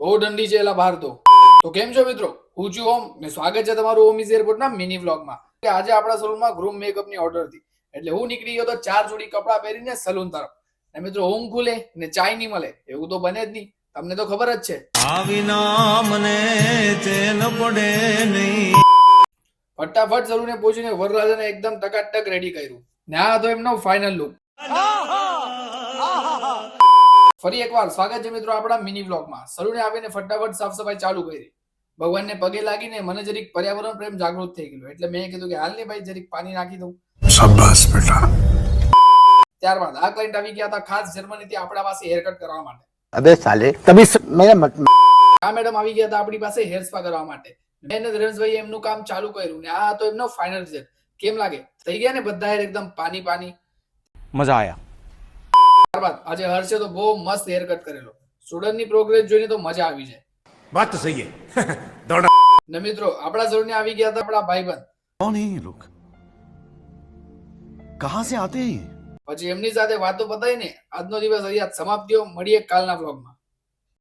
બહુ ઠંડી છે એલા બહાર તો કેમ છો મિત્રો? હું છું ઓમ ને સ્વાગત છે તમારું ઓમ ઇઝ એરપોર્ટ ના મિની વ્લોગમાં. કે આજે આપણા સલૂનમાં ગ્રૂમ મેકઅપ ની ઓર્ડર હતી એટલે હું નીકળી ગયો તો 4 જોડી કપડાં પહેરીને સલૂન તરફ. ને મિત્રો ઊંઘ ખુલે ને ચાય નહીં મળે એવું તો બને જ નહીં, તમને તો ખબર જ છે. ફટાફટ સલૂને પહોંચીને વરરાજાને એકદમ ટકાટક રેડી કર્યું ને આ હતો એમનો ફાઇનલ લુક. ફરી એકવાર સ્વાગત છે મિત્રો આપણા મિની વ્લોગમાં. સલૂને આવીને ફટાફટ સાફ સફાઈ ચાલુ કરી. ભગવાનને પગે લાગીને મને જરીક પર્યાવરણ પ્રેમ જાગૃત થઈ ગયો એટલે મેં કીધું કે હાલ ને ભાઈ જરીક પાણી નાખી દઉં. શાબાશ બેટા. ત્યારબાદ આ ક્લાયન્ટ આવી ગયા હતા ખાસ જર્મનીથી આપણા પાસે હેર કટ કરવા માટે. અબે સાલે તभी મેરા આ મેડમ આવી ગયા હતા આપણી પાસે હેર સ્પા કરવા માટે. મેં ને ધીરેશભાઈ એમનું કામ ચાલુ કર્યું ને આ હતો એમનો ફાઇનલ રિઝલ્ટ. કેમ લાગે? થઈ ગયા ને બધા હેર એકદમ પાણી પાણી? મજા આયા. ત્યારબાદ આજે હર્ષે તો બહુ મસ્ત હેર કટ કરેલો. સ્ટુડન્ટની પ્રોગ્રેસ જોઈને તો મજા આવી જાય. बात तो सही है ને મિત્રો આપણા સલૂને આવી ગયા હતા આપણા ભાઈબંધ. कौन है ये लोग? कहां से आते हैं ये? પછી એમની સાથે વાતો પતાઈને આજનો દિવસ અહીંયા સમાપ્ત થયો. મળીએ કાલના વ્લોગમાં.